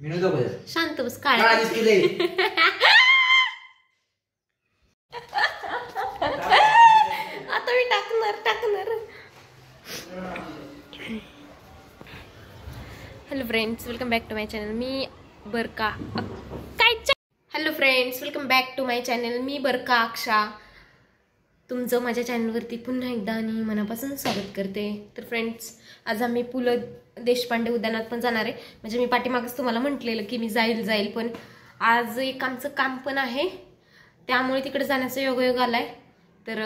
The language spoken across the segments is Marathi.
शांत बस. काळ्या आता मी टाकणार. Hello friends, welcome back to my channel. मी बरका hello friends, welcome back to my channel. मी बरका अक्षा तुमचं माझ्या चॅनलवरती पुन्हा एकदा आणि मनापासून स्वागत करते. तर फ्रेंड्स, आज आम्ही पु ल देशपांडे उद्यानात पण जाणार आहे. म्हणजे मी पाठीमागच तुम्हाला म्हटलेलं की मी जाईल, पण आज एक आमचं काम पण आहे, त्यामुळे तिकडे जाण्याचा योगायोग आलाय. तर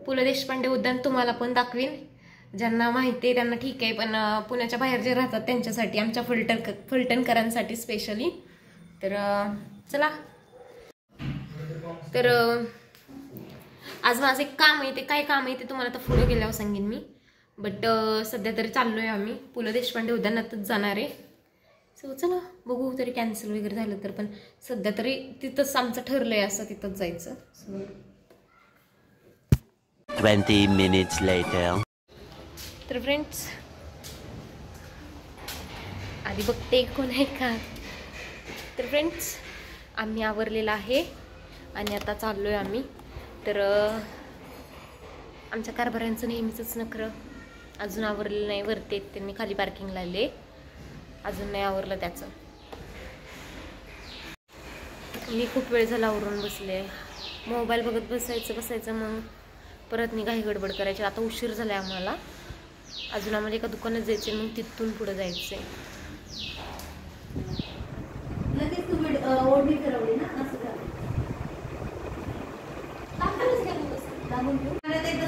पु ल देशपांडे उद्यान तुम्हाला पण दाखवीन. ज्यांना माहिती आहे त्यांना ठीक आहे, पण पुण्याच्या बाहेर जे राहतात त्यांच्यासाठी, आमच्या फलटणकरांसाठी स्पेशली. तर चला. तर आज माझं एक काम आहे. ते काय काम आहे ते तुम्हाला आता पुढे गेल्यावर सांगेन मी. बट सध्या तरी चाललोय आम्ही पु ल देशपांडे उद्यानातच जाणार आहे. सो चला बघू, तरी कॅन्सल वगैरे झालं तर, पण सध्या तरी तिथंच आमचं ठरलंय असं तिथंच जायचं. 20 minutes later. तर फ्रेंड्स, आधी बघते कोण आहे का. तर फ्रेंड्स, आम्ही आवरलेला आहे आणि आता चाललोय आम्ही. तर आमच्या कारभाऱ्यांचं नेहमीच नखरं, अजून आवरलेलं नाही. वरती त्यांनी खाली पार्किंगला आले, अजून नाही आवरलं त्याचं. मी खूप वेळ झाला आवरून बसले. मोबाईल बघत बसायचं मग परत निघाई गडबड करायची. आता उशीर झालाय आम्हाला. अजून आम्हाला एका दुकानात जायचंय, मग तिथून पुढे जायचंय.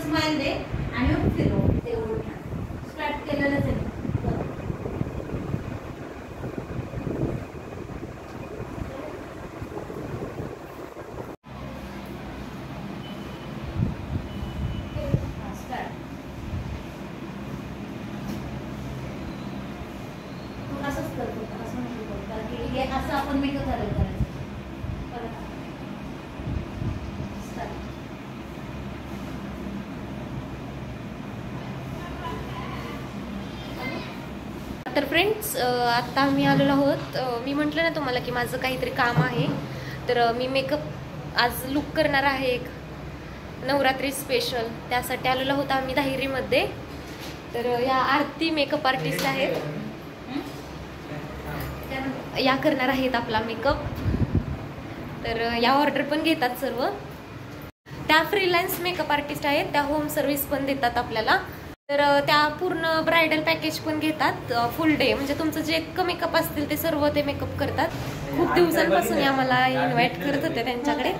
स्माइल दे आणि फिरव. ते स्टार्ट केलेलंच आहे. असंच करतो, असं नको करू, असं आपण मेकअप करायचं. तर फ्रेंड्स, आता आम्ही आलेलो आहोत. मी म्हटलं ना तुम्हाला की माझं काहीतरी काम आहे. तर मी मेकअप आज लुक करणार आहे, एक नवरात्री स्पेशल. त्यासाठी आलेलो आहोत आम्ही धायरीमध्ये. तर या आरती मेकअप आर्टिस्ट आहेत, या करणार आहेत आपला मेकअप. तर या ऑर्डर पण घेतात सर्व. त्या फ्रीलान्स मेकअप आर्टिस्ट आहेत, त्या होम सर्व्हिस पण देतात आपल्याला. तर त्या पूर्ण ब्रायडल पॅकेज पण घेतात, फुल डे. म्हणजे तुमचं जे मेकअप असतील ते सर्व ते मेकअप करतात. खूप दिवसांपासून आम्हाला इन्व्हाइट करत होते त्यांच्याकडे,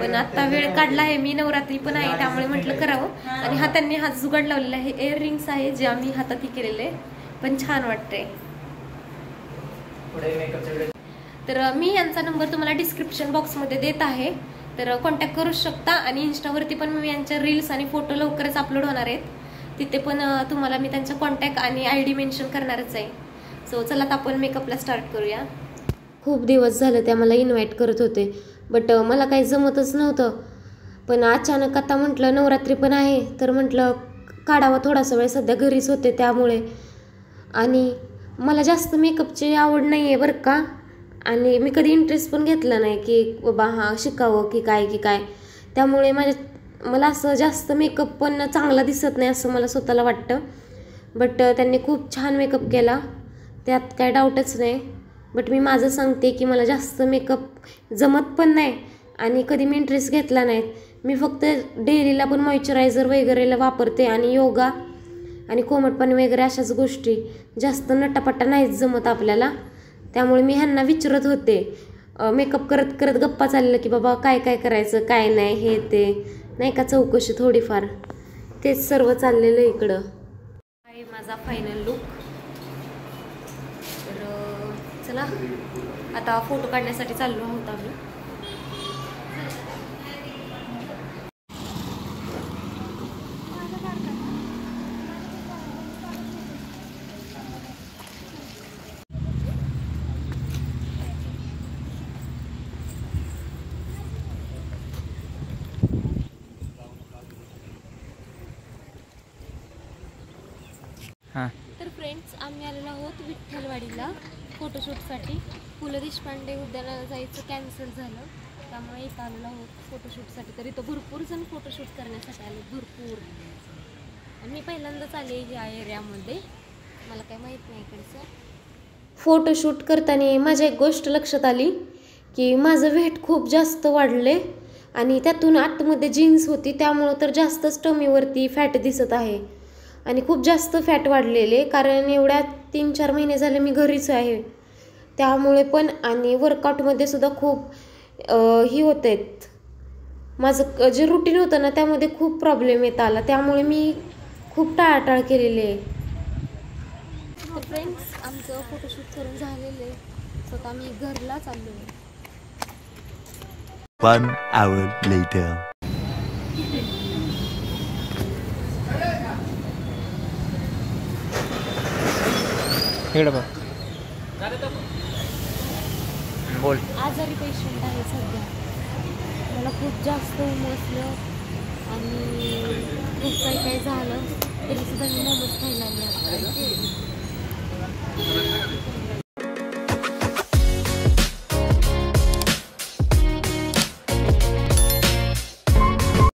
पण आता वेळ काढला आहे. मी नवरात्री पण आहे त्यामुळे म्हटलं करावं. आणि हातांनी हात जुगाड लावलेला आहे. इयररिंग्स आहे जे आम्ही हातात केलेले, पण छान वाटतंय. तर मी यांचा नंबर तुम्हाला डिस्क्रिप्शन बॉक्समध्ये देत आहे, तर कॉन्टॅक्ट करू शकता. आणि इंस्टावरती पण मी यांच्या रील्स आणि फोटो लवकरच अपलोड होणार आहेत. तिथे पण तुम्हाला मी त्यांचा कॉन्टॅक्ट आणि ID मेन्शन करणारच आहे. सो चला आता आपण मेकअपला स्टार्ट करूया. खूप दिवस झालं त्या मला इन्व्हाइट करत होते, बट मला काही जमतच नव्हतं. पण अचानक आता म्हटलं नवरात्री पण आहे, तर म्हटलं काढावा थोडासा वेळ. सध्या घरीच होते त्यामुळे. आणि मला जास्त मेकअपची आवड नाही आहे बरं का. आणि मी कधी इंटरेस्ट पण घेतला नाही की बाबा हा शिकावं की काय. त्यामुळे मला असं जास्त मेकअप पण चांगला दिसत नाही असं मला स्वतःला वाटतं. बट त्यांनी खूप छान मेकअप केला, त्यात काय डाऊटच नाही. बट मी माझं सांगते की मला जास्त मेकअप जमत पण नाही आणि कधी मी इंटरेस्ट घेतला नाही. मी फक्त डेलीला पण मॉइश्चरायझर वगैरेला वापरते आणि योगा आणि कोमट पाणी वगैरे अशाच गोष्टी. जास्त नटापट्टा नाहीच जमत आपल्याला. त्यामुळे मी ह्यांना विचारत होते, मेकअप करत गप्पा चाललेलं की बाबा काय करायचं काय नाही, हे ते नाही का, चौकशी थोडीफार. तेच सर्व चाललेलं इकडं आहे माझा फायनल लुक. तर चला आता फोटो काढण्यासाठी चाललो आहोत आम्ही. तर फ्रेंड्स, आम्ही आलेलो आहोत विठ्ठलवाडीला. फोटोशूटसाठी. पु ल देशपांडे उद्यानाला जायचं कॅन्सल झालं, त्यामुळे इथं आलेलो आहोत फोटोशूटसाठी. तर इथं भरपूर जण फोटोशूट करण्यासाठी आले, भरपूर. आणि मी पहिल्यांदाच आले या एरियामध्ये, मला काही माहीत नाही इकडचं. फोटोशूट करताना माझ्या एक गोष्ट लक्षात आली की माझं वेट खूप जास्त वाढले आणि त्यातून आतमध्ये जीन्स होती, त्यामुळं तर जास्तच टमीवरती फॅट दिसत आहे आणि खूप जास्त फॅट वाढलेले. कारण एवढ्या 3-4 महिने झाले मी घरीच आहे, त्यामुळे पण. आणि वर्कआउटमध्ये सुद्धा खूप ही होत आहेत. माझं जे रुटीन होतं ना त्यामध्ये खूप प्रॉब्लेम येत आला, त्यामुळे मी खूप टाळाटाळ केलेली आहे. तर फ्रेंड्स, आमचं फोटोशूट करून झालेलं आहे, स्वतः मी घरला चाललो आहे. 1 hour later. बोल. आजारी पेशंट आहे सध्या, मला खूप जास्त उमसलं आणि खूप काही झालं, तरी सुद्धा मी मोमोज खायला लागले.